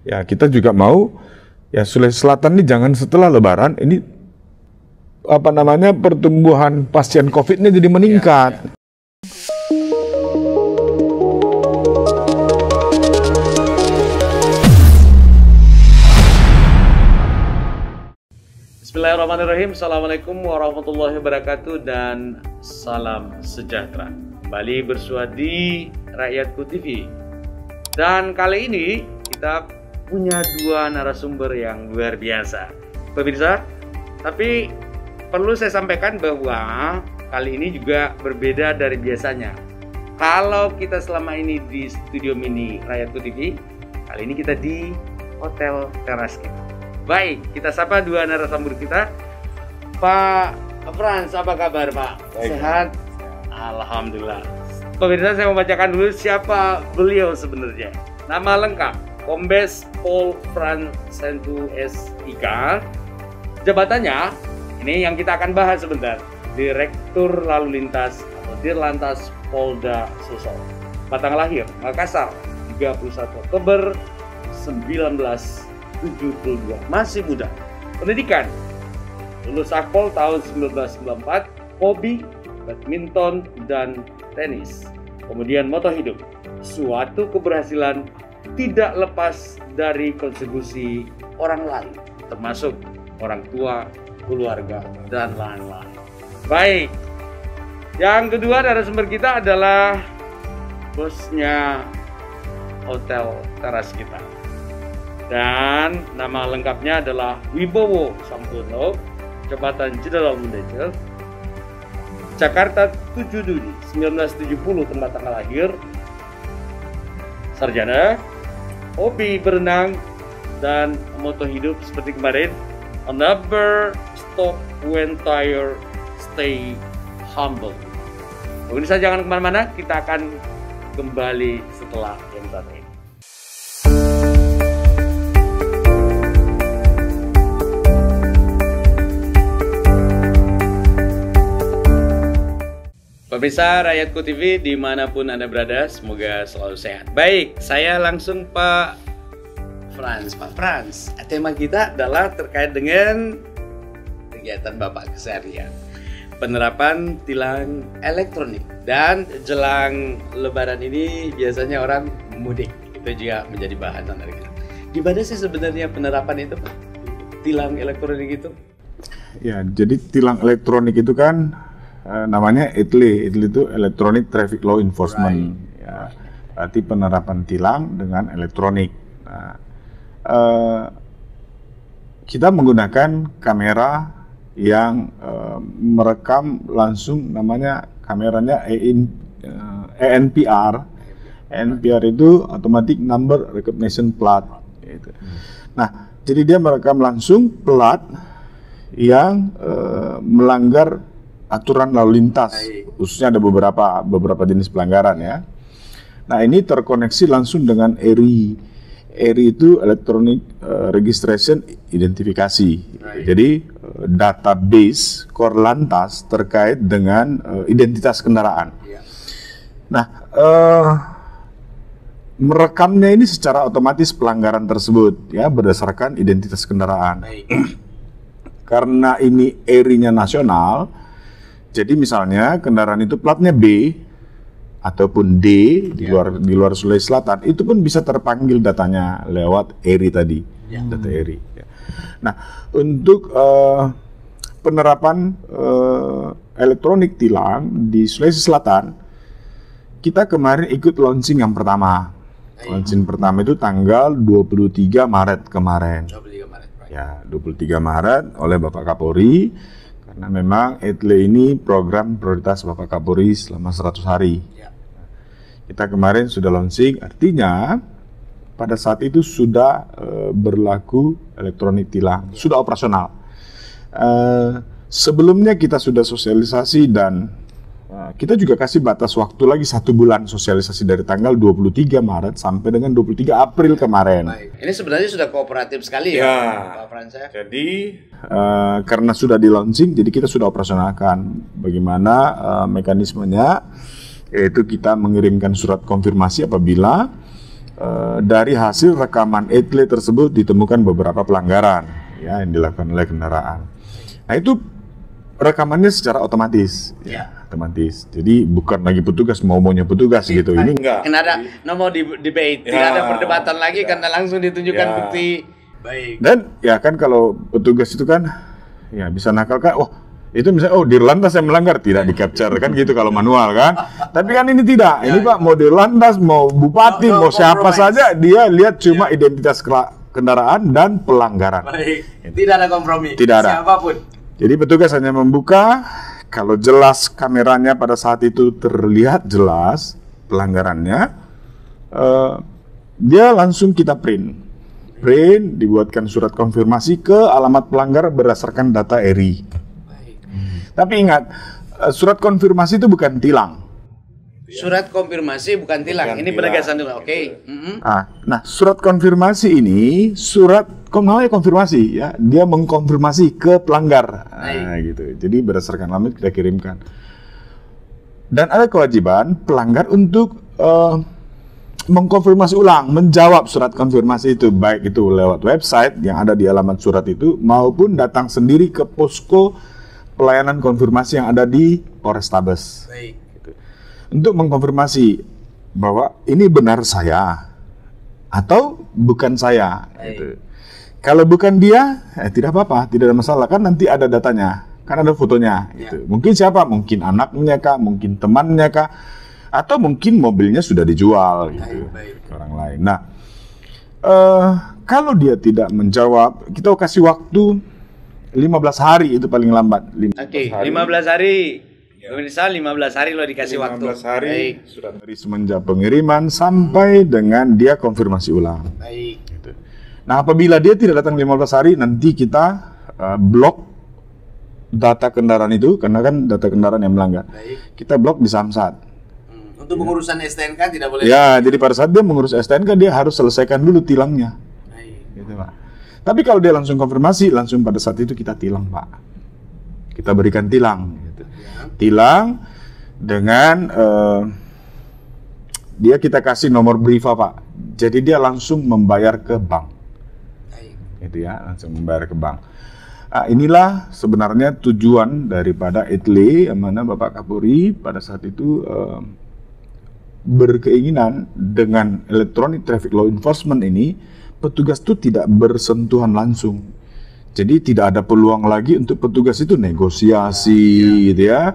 Ya kita juga mau ya Sulawesi Selatan ini jangan setelah Lebaran ini pertumbuhan pasien COVID-nya jadi meningkat. Bismillahirrahmanirrahim. Assalamualaikum warahmatullahi wabarakatuh dan salam sejahtera. Kembali bersua di Rakyatku TV. Dan kali ini kita punya dua narasumber yang luar biasa, pemirsa. Tapi perlu saya sampaikan bahwa kali ini juga berbeda dari biasanya. Kalau kita selama ini di studio mini Rakyatku TV, kali ini kita di hotel teras kita. Baik, kita sapa dua narasumber kita. Pak Frans, apa kabar Pak? Baik. Sehat? Alhamdulillah. Pemirsa, saya membacakan dulu siapa beliau sebenarnya. Nama lengkap, Kombes Pol Frans Sentu SIK. Jabatannya, ini yang kita akan bahas sebentar. Direktur Lalu Lintas atau Dirlantas Polda Sulsel. Batang lahir, Makassar, 31 Oktober 1972, masih muda. Pendidikan, lulus Akpol tahun 1994, hobi, badminton, dan tenis. Kemudian moto hidup, suatu keberhasilan tidak lepas dari kontribusi orang lain, termasuk orang tua, keluarga, dan lain-lain. Baik, yang kedua narasumber kita adalah bosnya hotel teras kita. Dan nama lengkapnya adalah Wibowo Sampurno, Jabatan Jenderal Manajer, Jakarta 7 Juni 1970 tempat tanggal lahir, sarjana, hobi berenang, dan moto hidup seperti kemarin, never stop when tired, stay humble. Pemirsa jangan kemana-mana, kita akan kembali setelah yang satu ini. Pemirsa Rakyatku TV dimanapun Anda berada, semoga selalu sehat. Baik, saya langsung Pak Frans. Pak Frans, tema kita adalah terkait dengan kegiatan Bapak keseharian, penerapan tilang elektronik. Dan jelang Lebaran ini biasanya orang mudik, itu juga menjadi bahasan dari kita. Gimana sih sebenarnya penerapan itu Pak, tilang elektronik itu? Ya, jadi tilang elektronik itu kan namanya ETLE. ETLE itu Electronic Traffic Law Enforcement. Right. Ya, berarti penerapan tilang dengan elektronik. Nah, kita menggunakan kamera yang merekam langsung, namanya kameranya ENPR. ENPR itu Automatic Number Recognition Plate. Gitu. Nah, jadi dia merekam langsung plat yang melanggar aturan lalu lintas, khususnya ada beberapa jenis pelanggaran ya. Nah, ini terkoneksi langsung dengan ERI. ERI itu Electronic Registration Identifikasi. Jadi database Korlantas terkait dengan identitas kendaraan. Nah, merekamnya ini secara otomatis pelanggaran tersebut ya berdasarkan identitas kendaraan. Karena ini ERI-nya nasional. Jadi misalnya kendaraan itu platnya B ataupun D di luar Sulawesi Selatan, itu pun bisa terpanggil datanya lewat ERI tadi, data ERI. Nah, untuk penerapan elektronik tilang di Sulawesi Selatan, kita kemarin ikut launching yang pertama. Launching pertama itu tanggal 23 Maret kemarin. 23 Maret. Ya, 23 Maret oleh Bapak Kapolri. Karena memang ETLE ini program prioritas Bapak Kapolri selama 100 hari. Kita kemarin sudah launching, artinya pada saat itu sudah berlaku elektronik tilang, sudah operasional. Sebelumnya kita sudah sosialisasi dan kita juga kasih batas waktu lagi 1 bulan sosialisasi dari tanggal 23 Maret sampai dengan 23 April kemarin. Baik. Ini sebenarnya sudah kooperatif sekali ya, Pak Frans. Jadi karena sudah di launching, jadi kita sudah operasionalkan. Bagaimana mekanismenya? Yaitu kita mengirimkan surat konfirmasi apabila dari hasil rekaman etle tersebut ditemukan beberapa pelanggaran ya yang dilakukan oleh kendaraan. Nah itu rekamannya secara otomatis, ya otomatis. Jadi bukan lagi petugas maunya petugas gitu. Ini enggak. Ada nomor debate, tidak ada perdebatan lagi karena langsung ditunjukkan bukti. Baik. Dan ya kan kalau petugas itu kan ya bisa nakal kan, itu misalnya Dirlantas yang melanggar, tidak di-capture kan gitu kalau manual kan. Tapi kan ini tidak. Ini Pak mau Dirlantas, mau bupati, mau siapa saja, dia lihat cuma identitas kendaraan dan pelanggaran. Baik. Tidak ada kompromi. Tidak ada. Siapapun. Jadi petugas hanya membuka kalau jelas kameranya pada saat itu terlihat jelas pelanggarannya, dia langsung kita print, dibuatkan surat konfirmasi ke alamat pelanggar berdasarkan data ERI. Tapi ingat, surat konfirmasi itu bukan tilang. Surat konfirmasi bukan tilang. Ini penegasan dulu, oke. Nah, surat konfirmasi ini namanya konfirmasi ya. Dia mengkonfirmasi ke pelanggar. Nah, gitu. Jadi berdasarkan alamat kita kirimkan. Dan ada kewajiban pelanggar untuk mengkonfirmasi ulang, menjawab surat konfirmasi itu, baik itu lewat website yang ada di alamat surat itu maupun datang sendiri ke posko pelayanan konfirmasi yang ada di Polrestabes. Baik. Gitu. Untuk mengkonfirmasi bahwa ini benar saya atau bukan saya. Gitu. Kalau bukan dia, tidak apa-apa, tidak ada masalah kan nanti ada datanya, kan ada fotonya. Gitu. Mungkin siapa? Mungkin anaknya kah? Mungkin temannya kah? Atau mungkin mobilnya sudah dijual gitu ke orang lain. Nah, kalau dia tidak menjawab, kita kasih waktu 15 hari itu paling lambat. 15 hari. Pemirsa 15 hari lo dikasih 15 hari sudah dari semenjak pengiriman sampai dengan dia konfirmasi ulang. Baik. Gitu. Nah, apabila dia tidak datang 15 hari, nanti kita blok data kendaraan itu, karena kan data kendaraan yang melanggar. Baik. Kita blok di Samsat. Untuk pengurusan STNK tidak boleh. Ya, jadi pada saat dia mengurus STNK dia harus selesaikan dulu tilangnya. Gitu, Pak. Tapi kalau dia langsung konfirmasi, langsung pada saat itu kita tilang, Pak. Kita berikan tilang. Gitu. Tilang dengan dia kita kasih nomor Briva, Pak. Jadi dia langsung membayar ke bank. Gitu ya, langsung membayar ke bank. Nah, inilah sebenarnya tujuan daripada etle yang mana Bapak Kapolri pada saat itu berkeinginan dengan electronic traffic law enforcement ini petugas itu tidak bersentuhan langsung. Jadi tidak ada peluang lagi untuk petugas itu negosiasi gitu ya,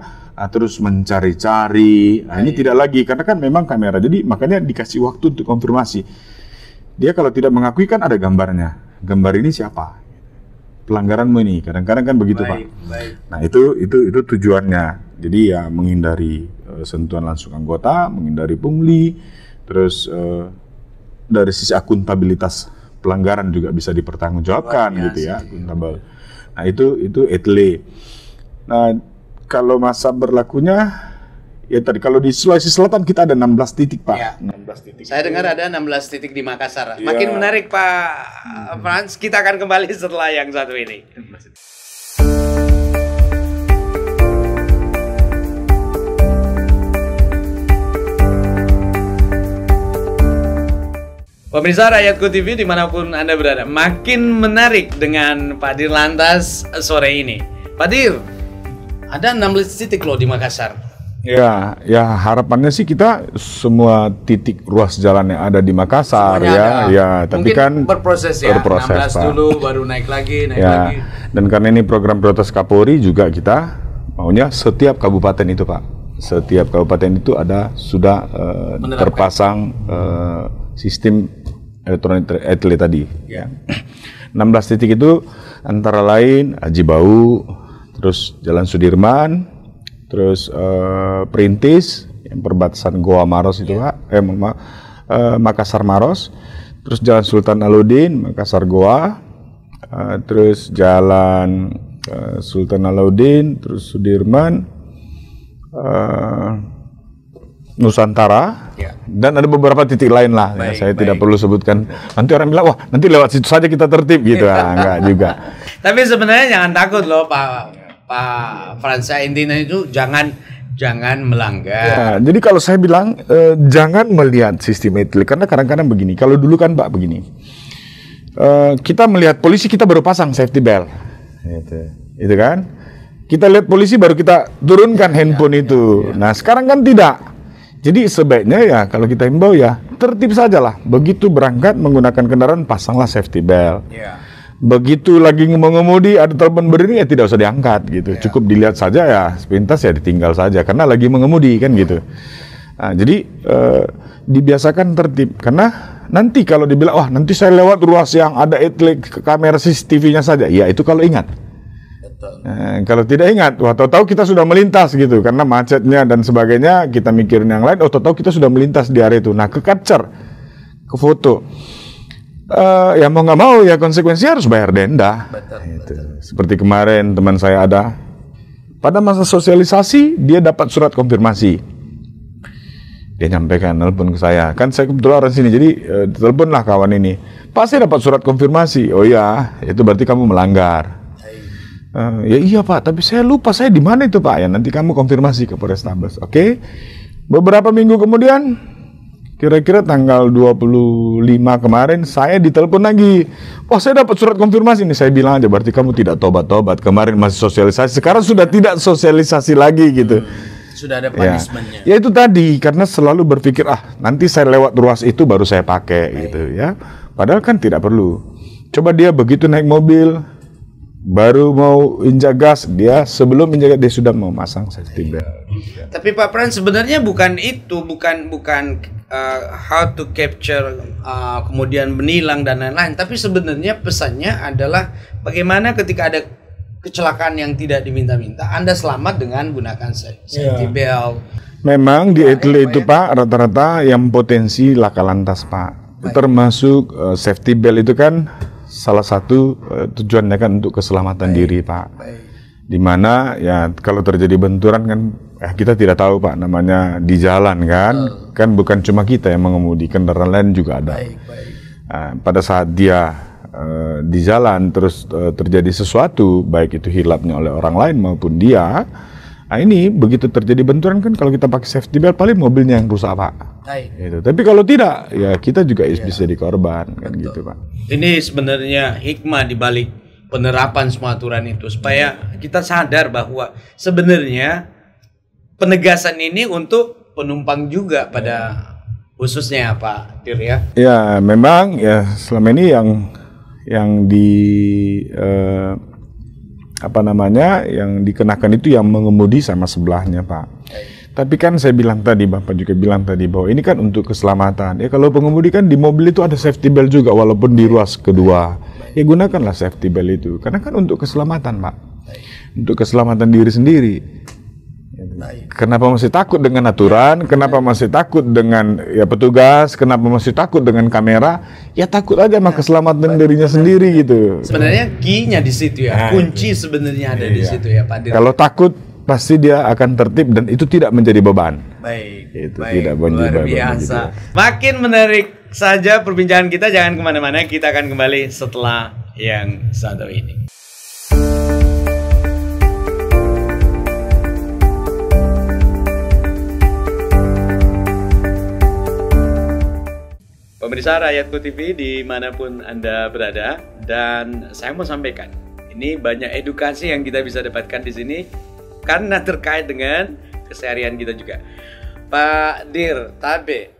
terus mencari-cari. Nah, ini tidak lagi karena kan memang kamera. Jadi makanya dikasih waktu untuk konfirmasi. Dia kalau tidak mengakui kan ada gambarnya. Gambar ini siapa? Pelanggaranmu ini. Kadang-kadang kan begitu, Pak. Nah, itu tujuannya. Jadi ya menghindari sentuhan langsung anggota, menghindari pungli, terus dari sisi akuntabilitas pelanggaran juga bisa dipertanggungjawabkan gitu ya, akuntabel. Nah, itu etle. Nah, kalau masa berlakunya ya tadi kalau di Sulawesi Selatan kita ada 16 titik, Pak. Ya. 16 titik. Saya dengar ada 16 titik di Makassar. Makin menarik, Pak Frans. Kita akan kembali setelah yang satu ini. Pemirsa Rakyatku TV dimanapun Anda berada, makin menarik dengan Pak Dirlantas sore ini. Pak Dir, ada 16 titik loh di Makassar. Ya harapannya sih kita semua titik ruas jalan yang ada di Makassar ya, tapi mungkin kan berproses ya, 16 Pak. dulu baru naik lagi. Dan karena ini program prioritas Kapolri juga kita maunya setiap kabupaten itu, Pak. Setiap kabupaten itu ada sudah terpasang sistem elektronik etle tadi. Ya. 16 titik itu antara lain Aji Bau, terus Jalan Sudirman, terus Perintis, yang perbatasan Goa Maros itu, Pak. Makassar Maros, terus Jalan Sultan Alauddin, Makassar Goa, terus Jalan Sultan Alauddin, terus Sudirman, Nusantara, dan ada beberapa titik lain lah. Saya tidak perlu sebutkan. Nanti orang bilang, wah nanti lewat situ saja kita tertib gitu. Enggak juga. Tapi sebenarnya jangan takut loh Pak Fransa, intinya itu jangan jangan melanggar. Ya, jadi kalau saya bilang jangan melihat sistem e-tilang, karena kadang-kadang begini. Kalau dulu kan Pak begini, kita melihat polisi kita baru pasang safety belt, itu kan? Kita lihat polisi baru kita turunkan handphone itu. Nah sekarang kan tidak. Jadi sebaiknya ya kalau kita himbau ya tertib sajalah. Begitu berangkat menggunakan kendaraan pasanglah safety belt. Begitu lagi mengemudi ada telepon berdiri ya tidak usah diangkat gitu. Cukup dilihat saja ya sepintas ya ditinggal saja karena lagi mengemudi kan gitu. Nah, jadi dibiasakan tertib karena nanti kalau dibilang wah nanti saya lewat ruas yang ada kamera CCTV-nya saja, ya itu kalau ingat. Kalau tidak ingat, wah tahu-tahu kita sudah melintas gitu karena macetnya dan sebagainya, kita mikirin yang lain, tahu-tahu kita sudah melintas di area itu. Nah ke capture, ke foto. Ya mau nggak mau ya konsekuensinya harus bayar denda. Betul. Seperti kemarin teman saya ada pada masa sosialisasi dia dapat surat konfirmasi. Dia nyampaikan nelpon ke saya, kan saya kebetulan orang sini, jadi teleponlah kawan ini. Pak saya dapat surat konfirmasi. Oh ya, itu berarti kamu melanggar. Ya iya Pak, tapi saya lupa saya di mana itu Pak. Ya nanti kamu konfirmasi ke Polrestabes. Oke. Beberapa minggu kemudian, kira-kira tanggal 25 kemarin saya ditelepon lagi. Wah saya dapat surat konfirmasi ini. Saya bilang aja berarti kamu tidak tobat-tobat. Kemarin masih sosialisasi, sekarang sudah tidak sosialisasi lagi gitu. Sudah ada punishment-nya. Ya itu tadi karena selalu berpikir nanti saya lewat ruas itu baru saya pakai gitu ya. Padahal kan tidak perlu. Coba dia begitu naik mobil baru mau injak gas, dia sebelum injak gas dia sudah mau masang safety belt. Tapi Pak Pran sebenarnya bukan itu, bukan how to capture kemudian menilang dan lain-lain, tapi sebenarnya pesannya adalah bagaimana ketika ada kecelakaan yang tidak diminta-minta Anda selamat dengan gunakan safety belt. Memang di e-tilang itu Pak rata-rata yang potensi laka lantas Pak. Termasuk safety belt itu kan salah satu tujuannya kan untuk keselamatan diri Pak. Dimana ya kalau terjadi benturan kan kita tidak tahu Pak, namanya di jalan kan. Kan bukan cuma kita yang mengemudi, kendaraan lain juga ada. Pada saat dia di jalan terus terjadi sesuatu, baik itu hilapnya oleh orang lain maupun dia, ini begitu terjadi benturan kan kalau kita pakai safety belt paling mobilnya yang rusak Pak. Gitu. Tapi kalau tidak ya kita juga bisa jadi korban kan gitu Pak. Ini sebenarnya hikmah di balik penerapan semua aturan itu supaya kita sadar bahwa sebenarnya penegasan ini untuk penumpang juga pada khususnya Pak Dir ya. Ya memang ya selama ini yang yang dikenakan itu yang mengemudi sama sebelahnya Pak. Tapi kan saya bilang tadi, Bapak juga bilang tadi bahwa ini kan untuk keselamatan. Ya kalau pengemudi kan di mobil itu ada safety belt juga walaupun di ruas kedua. Ya gunakanlah safety belt itu karena kan untuk keselamatan Pak. Untuk keselamatan diri sendiri. Kenapa masih takut dengan aturan? Kenapa masih takut dengan petugas? Kenapa masih takut dengan kamera? Ya takut aja sama keselamatan dirinya sendiri gitu. Sebenarnya key-nya di situ ya. Kunci sebenarnya ada di situ ya Pak Dir. Kalau takut pasti dia akan tertib dan itu tidak menjadi beban. Itu tidak luar biasa. Makin menarik saja perbincangan kita, jangan kemana-mana. Kita akan kembali setelah yang satu ini. Pemirsa Rakyatku TV dimanapun Anda berada, dan saya mau sampaikan, ini banyak edukasi yang kita bisa dapatkan di sini karena terkait dengan keseharian kita juga. Pak Dir, Tabe,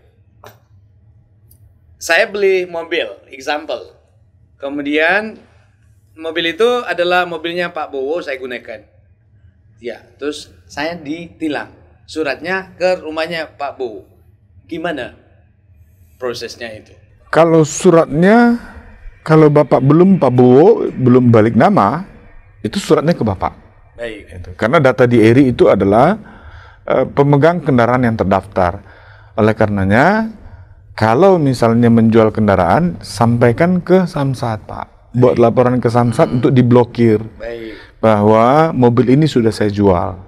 saya beli mobil, example. Kemudian mobil itu adalah mobilnya Pak Bowo, saya gunakan. Ya, terus saya ditilang. Suratnya ke rumahnya Pak Bowo. Gimana prosesnya itu? Kalau suratnya, kalau Bapak Pak Bowo belum balik nama, itu suratnya ke Bapak. Baik. Karena data di ERI itu adalah pemegang kendaraan yang terdaftar. Oleh karenanya, kalau misalnya menjual kendaraan, sampaikan ke Samsat, Pak. Buat laporan ke Samsat untuk diblokir. Bahwa mobil ini sudah saya jual.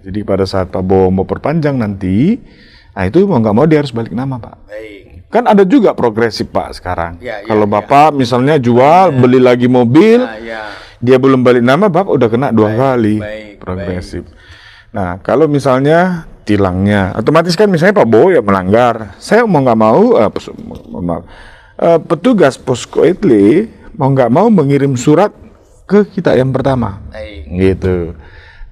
Jadi pada saat Pak Bowo mau perpanjang nanti, itu mau nggak mau dia harus balik nama, Pak. Kan ada juga progresif, Pak, sekarang. Kalau Bapak misalnya jual, beli lagi mobil, dia belum balik nama, Bapak udah kena 2 kali progresif. Nah, kalau misalnya tilangnya, otomatis kan misalnya Pak Bowo ya melanggar. Saya mau nggak mau, petugas posko Etle mau nggak mau mengirim surat ke kita yang pertama, gitu.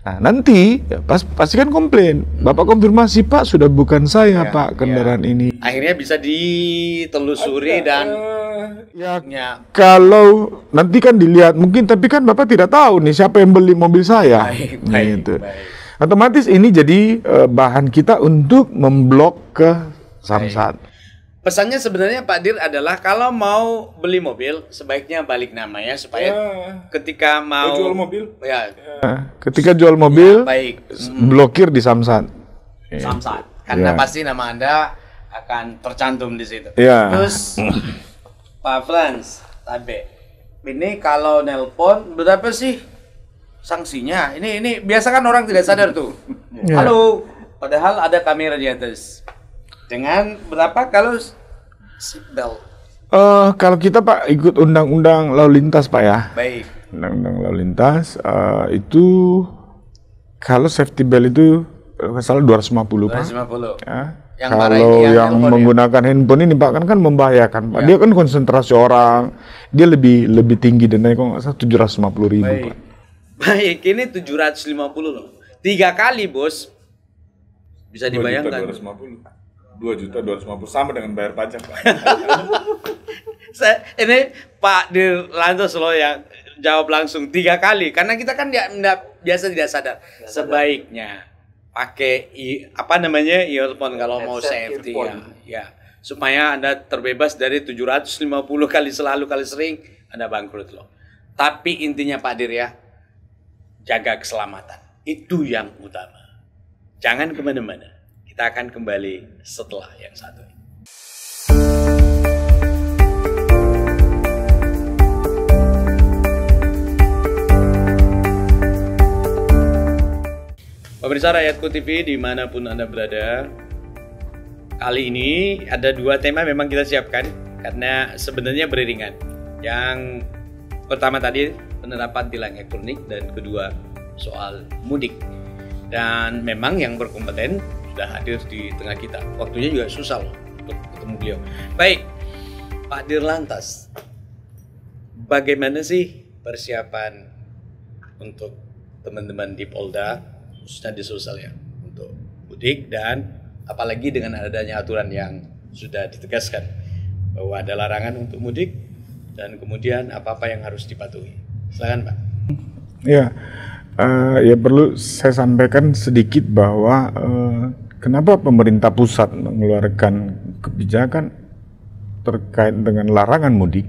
Nah, nanti ya, pasti kan komplain. Bapak konfirmasi, Pak, sudah bukan saya, Pak, kendaraan ini. Akhirnya bisa ditelusuri dan kalau nanti kan dilihat mungkin, tapi kan Bapak tidak tahu nih siapa yang beli mobil saya. Gitu. Otomatis ini jadi bahan kita untuk memblok ke Samsat. Pesannya sebenarnya Pak Dir adalah kalau mau beli mobil sebaiknya balik namanya supaya ketika mau jual mobil, ketika jual mobil blokir di Samsat. Samsat, karena pasti nama Anda akan tercantum di situ. Terus Pak Frans, ini kalau nelpon berapa sih sanksinya? Ini biasa kan orang tidak sadar tuh. Halo, padahal ada kamera di atas. Dengan berapa kalau seatbelt? Kalau kita Pak ikut undang-undang lalu lintas Pak ya. Baik. Undang-undang lalu lintas itu kalau safety belt itu salah 250 Pak. 250. Ya. Kalau yang menggunakan handphone ini Pak kan membahayakan Pak. Dia kan konsentrasi orang, dia lebih tinggi dan naik kok nggak salah 750.000 Pak. Baik, ini 750 loh. 3 kali bos. Bisa dibayangkan. 2.250 sama dengan bayar pajak Pak. Ini Pak Dirlantos loh yang jawab langsung 3 kali karena kita kan biasa tidak sadar. Sebaiknya pakai earphone kalau mau safety ya supaya Anda terbebas dari 750 kali selalu kali sering Anda bangkrut loh. Tapi intinya Pak Dir ya, jaga keselamatan itu yang utama. Jangan kemana-mana. Kita akan kembali setelah yang satu ini. Pemirsa Rakyatku TV dimanapun Anda berada, kali ini ada 2 tema memang kita siapkan karena sebenarnya beriringan. Yang pertama tadi penerapan tilang elektronik dan kedua soal mudik. Dan memang yang berkompeten sudah hadir di tengah kita. Waktunya juga susah loh untuk ketemu beliau. Baik, Pak Dirlantas, bagaimana sih persiapan untuk teman-teman di Polda, khususnya di sosial ya, untuk mudik dan apalagi dengan adanya aturan yang sudah ditegaskan bahwa ada larangan untuk mudik dan kemudian apa-apa yang harus dipatuhi. Silakan Pak. Ya, ya perlu saya sampaikan sedikit bahwa kenapa pemerintah pusat mengeluarkan kebijakan terkait dengan larangan mudik?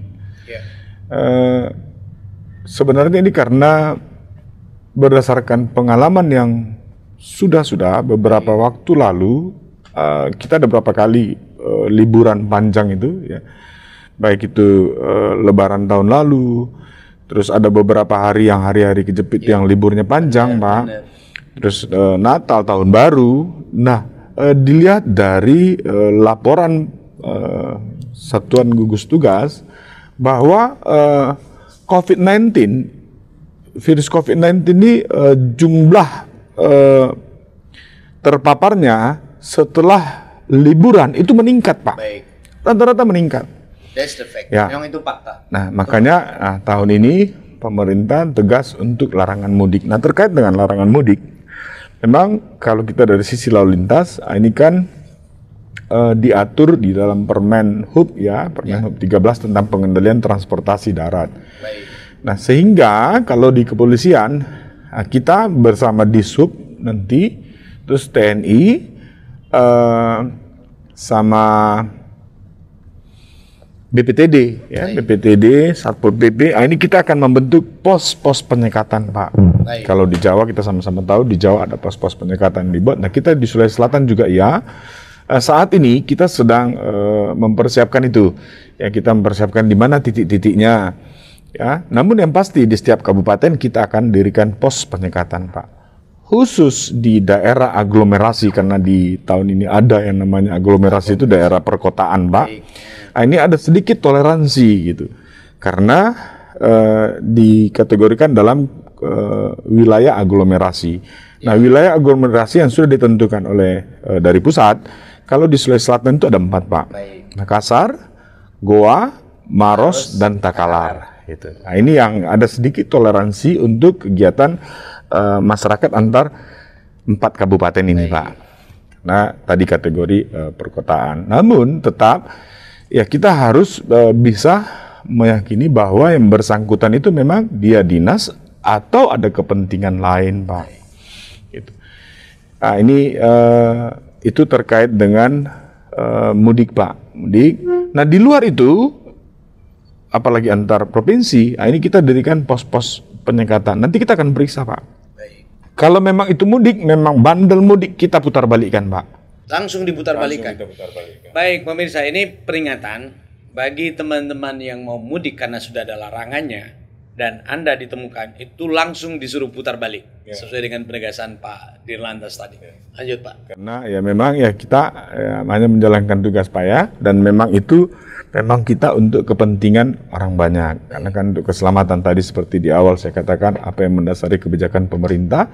Sebenarnya ini karena berdasarkan pengalaman yang sudah beberapa waktu lalu, kita ada beberapa kali liburan panjang itu, ya, baik itu Lebaran tahun lalu, terus ada beberapa hari hari-hari kejepit yang liburnya panjang, Pak. Terus Natal, tahun baru. Nah, dilihat dari laporan Satuan Gugus Tugas bahwa virus COVID-19 ini jumlah terpaparnya setelah liburan itu meningkat, Pak. Rata-rata meningkat. That's the fact. Ya. Memang itu fakta. Nah, makanya tahun ini pemerintah tegas untuk larangan mudik. Nah, terkait dengan larangan mudik, memang kalau kita dari sisi lalu lintas, ini kan diatur di dalam Permen Hub ya, Permen Hub 13 tentang pengendalian transportasi darat. Nah, sehingga kalau di kepolisian, kita bersama Dishub nanti, terus TNI, sama BPTD, ya, BPTD, Satpol PP, ini kita akan membentuk pos-pos penyekatan, Pak. Kalau di Jawa kita sama-sama tahu, di Jawa ada pos-pos penyekatan dibuat. Nah, kita di Sulawesi Selatan juga ya. Saat ini kita sedang mempersiapkan itu. Ya, kita mempersiapkan di mana titik-titiknya. Ya, namun yang pasti di setiap kabupaten kita akan dirikan pos penyekatan, Pak. Khusus di daerah aglomerasi, karena di tahun ini ada yang namanya aglomerasi itu daerah perkotaan, Pak. Nah, ini ada sedikit toleransi gitu, karena dikategorikan dalam wilayah aglomerasi. Nah, wilayah aglomerasi yang sudah ditentukan oleh dari pusat, kalau di Sulawesi Selatan itu ada 4, Pak. Makassar, Goa, Maros, dan Takalar. Gitu. Nah, ini yang ada sedikit toleransi untuk kegiatan masyarakat antar 4 kabupaten ini, Pak. Nah, tadi kategori perkotaan. Namun tetap ya kita harus bisa meyakini bahwa yang bersangkutan itu memang dia dinas atau ada kepentingan lain, Pak. Gitu. Nah, ini itu terkait dengan mudik, Pak. Mudik. Nah, di luar itu, apalagi antar provinsi, nah ini kita dirikan pos-pos penyekatan. Nanti kita akan periksa, Pak. Kalau memang itu mudik, memang bandel mudik, kita putar balikan, Pak. Langsung diputar balikan. Baik, pemirsa, ini peringatan bagi teman-teman yang mau mudik karena sudah ada larangannya dan Anda ditemukan, itu langsung disuruh putar balik sesuai dengan penegasan Pak Dirlantas tadi. Lanjut, Pak. Karena ya memang ya kita hanya menjalankan tugas payah dan memang itu memang kita untuk kepentingan orang banyak. Karena kan untuk keselamatan tadi seperti di awal saya katakan apa yang mendasari kebijakan pemerintah,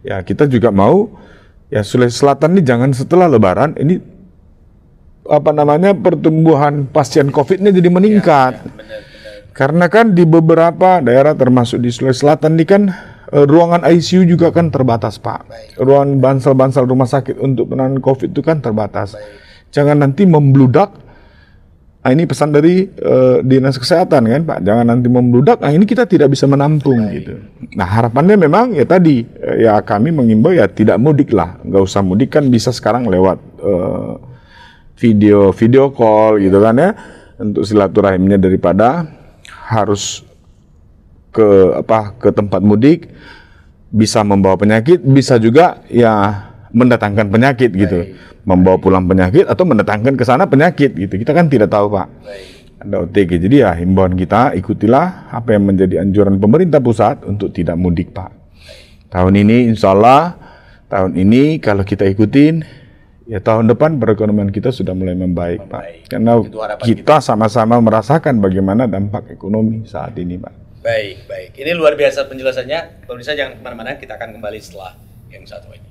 ya kita juga mau ya Sulawesi Selatan ini jangan setelah Lebaran ini pertumbuhan pasien COVID-nya jadi meningkat. Benar. Karena kan di beberapa daerah termasuk di Sulawesi Selatan ini kan ruangan ICU juga kan terbatas, Pak. Ruangan bansal-bansal rumah sakit untuk penanganan COVID itu kan terbatas. Jangan nanti membludak. Nah, ini pesan dari Dinas Kesehatan kan, Pak. Jangan nanti membludak. Nah, ini kita tidak bisa menampung gitu. Nah, harapannya memang ya tadi ya kami mengimbau ya tidak mudik lah. Nggak usah mudik, kan bisa sekarang lewat video call gitu kan ya, untuk silaturahimnya daripada harus ke tempat mudik, bisa membawa penyakit, bisa juga ya mendatangkan penyakit gitu. Membawa pulang penyakit atau mendatangkan ke sana penyakit gitu. Kita kan tidak tahu, Pak. Ada OTG. Jadi ya himbauan kita, ikutilah apa yang menjadi anjuran pemerintah pusat untuk tidak mudik, Pak. Tahun ini insya Allah, tahun ini kalau kita ikutin, ya tahun depan perekonomian kita sudah mulai membaik, Pak. Karena kita sama-sama merasakan bagaimana dampak ekonomi saat ini, Pak. Baik. Ini luar biasa penjelasannya. Pemirsa jangan kemana-mana, kita akan kembali setelah yang satu ini.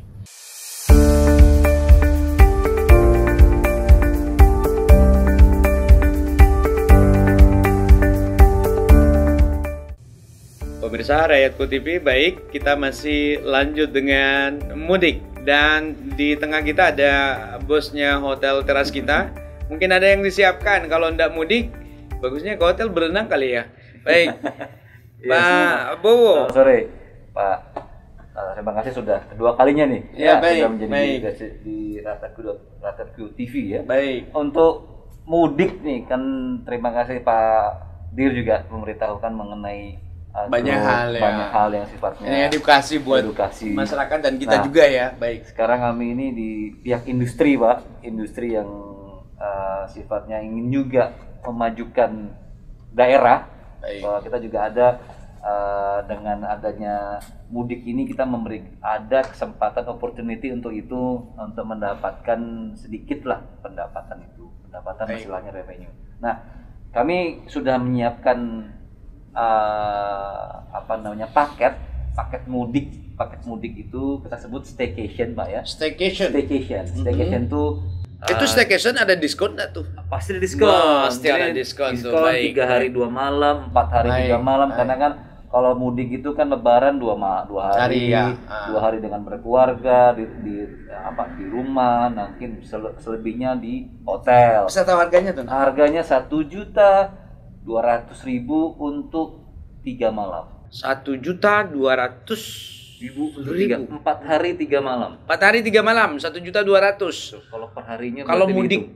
Pemirsa Rakyatku TV, baik, kita masih lanjut dengan mudik. Dan di tengah kita ada bosnya hotel teras kita. Mungkin ada yang disiapkan kalau ndak mudik, bagusnya ke hotel berenang kali ya. Baik, Pak Bowo. Selamat sore, Pak. Terima kasih sudah kedua kalinya nih. Ya, baik, sudah menjadi di Rakyatku TV ya. Baik. Untuk mudik nih kan, terima kasih Pak Dir juga memberitahukan mengenai banyak hal yang sifatnya ini edukasi buat masyarakat dan kita juga ya. Baik. Sekarang kami ini di pihak industri, Pak, industri yang sifatnya ingin juga memajukan daerah. Baik. Bahwa kita juga ada dengan adanya mudik ini kita ada kesempatan opportunity untuk itu, untuk mendapatkan sedikit lah pendapatan istilahnya revenue. Nah, kami sudah menyiapkan paket mudik itu kita sebut staycation, Pak ya. Staycation itu staycation ada diskon nggak tuh? Pasti ada diskon. Pasti ada diskon tuh. 3 hari 2 malam, 4 hari 3 malam. Karena kan kalau mudik itu kan Lebaran 2 hari, 2 hari dengan berkeluarga di rumah, nanti selebihnya di hotel. Bisa tahu harganya tuh? Harganya 1.200.000 untuk 3 malam. 1.200.000 4 hari 3 malam. 4 hari 3 malam, 1.200.000. Kalau per harinya, kalau mudik,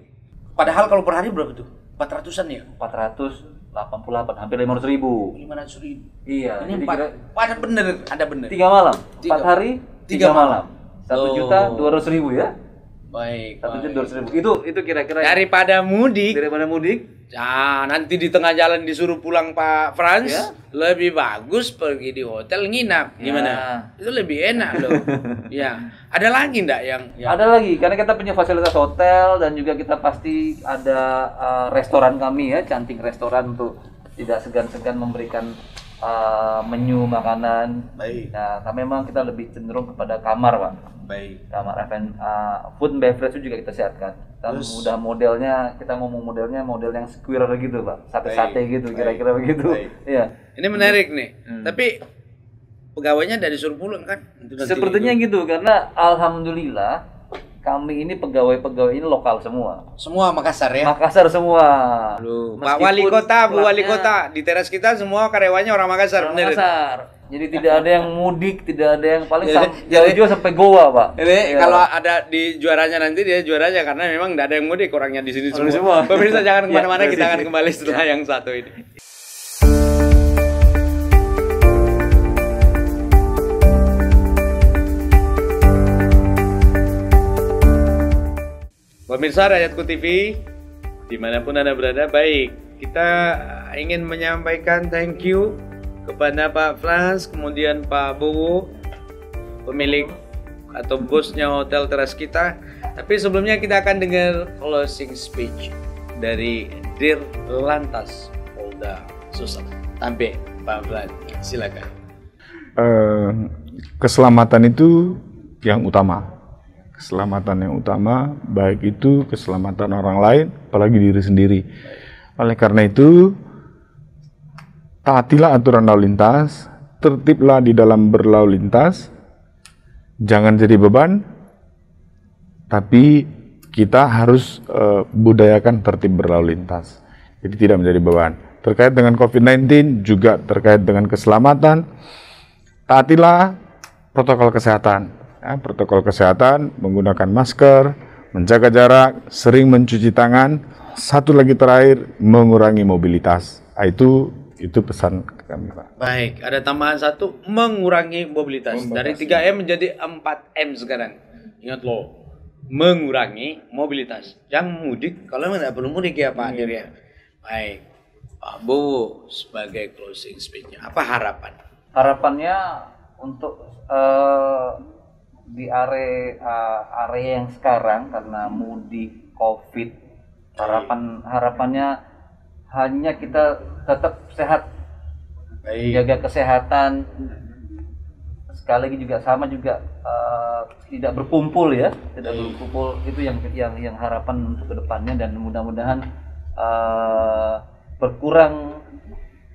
padahal kalau per hari berapa tuh? 400-an ya? 488, hampir 500.000. 500.000. Iya. Ini ada bener. 3 malam. 4 hari 3 malam. 1.200.000 ya. Baik. 1.200.000. Itu kira-kira daripada mudik. Ya, nanti di tengah jalan disuruh pulang Pak Frans, ya? Lebih bagus pergi di hotel nginap. Gimana? Ya. Itu lebih enak loh. Ya. Ada lagi enggak yang Ada lagi, karena kita punya fasilitas hotel dan juga kita pasti ada restoran kami ya, Cantik Restoran, untuk tidak segan-segan memberikan menu makanan. Baik. Nah, memang kita lebih cenderung kepada kamar, Pak. Baik. Kamar food and beverage itu juga kita siapkan. Kita udah modelnya, kita mau modelnya model yang square gitu, Pak. Sate-sate gitu, kira-kira begitu. Iya. Ini menarik nih. Tapi pegawainya dari Surpulun kan? Sepertinya gitu, karena alhamdulillah kami ini pegawai-pegawai ini lokal semua. Semua Makassar ya? Makassar semua. Loh, Pak Wali Kota, Bu Wali Kota, di teras kita semua karyawannya orang Makassar, Orang bener? Makassar. Jadi tidak ada yang mudik, tidak ada yang paling jauh juga sampai Goa, Pak. Ini Ya. kalau ada di juaranya nanti dia juaranya karena memang tidak ada yang mudik, orangnya di sini semua. semua. Pemirsa jangan kemana-mana, Ya, kita akan kembali setelah yang satu ini. Pemirsa Rakyatku TV, dimanapun Anda berada, baik, kita ingin menyampaikan thank you kepada Pak Frans, kemudian Pak Bowo, pemilik atau bosnya hotel teras kita. Tapi sebelumnya kita akan dengar closing speech dari Dir Lantas Polda Sulsel. Tampil, Pak Frans, silakan. Keselamatan itu yang utama. Keselamatan yang utama, baik itu keselamatan orang lain, apalagi diri sendiri. Oleh karena itu, taatilah aturan lalu lintas, tertiblah di dalam berlalu lintas, jangan jadi beban, tapi kita harus budayakan tertib berlalu lintas. Jadi tidak menjadi beban. Terkait dengan COVID-19, juga terkait dengan keselamatan, taatilah protokol kesehatan. Ya, protokol kesehatan, menggunakan masker, menjaga jarak, sering mencuci tangan. Satu lagi terakhir, mengurangi mobilitas. Itu pesan kami, Pak. Baik, ada tambahan satu, mengurangi mobilitas. Dari 3M menjadi 4M sekarang. Ingat loh, mengurangi mobilitas. Yang mudik, kalau memang tidak perlu mudik ya Pak Dir ya. Baik, Pak Bowo sebagai closing speech-nya, apa harapan? Harapannya untuk di area yang sekarang karena mudik COVID, harapannya hanya kita tetap sehat, jaga kesehatan, sekali lagi juga tidak berkumpul ya, tidak berkumpul, itu yang harapan untuk kedepannya, dan mudah-mudahan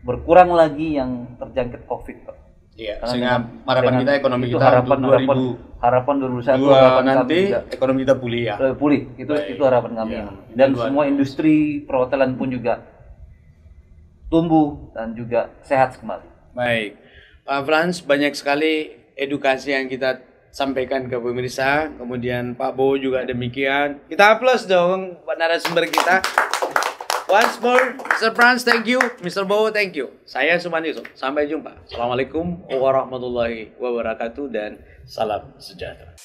berkurang lagi yang terjangkit COVID, Pak. Iya, sehingga harapan kita ekonomi kita harapan 2021 nanti ekonomi kita pulih ya. Pulih. Itu harapan kami. Ya. Dan semua industri perhotelan pun juga tumbuh dan juga sehat kembali. Baik. Pak Frans, banyak sekali edukasi yang kita sampaikan ke pemirsa, kemudian Pak Bowo juga demikian. Kita plus dong narasumber kita. Once more, Mr. Frans, thank you. Mr. Bowo, thank you. Saya Suman Yusuf. Sampai jumpa. Assalamualaikum warahmatullahi wabarakatuh dan salam sejahtera.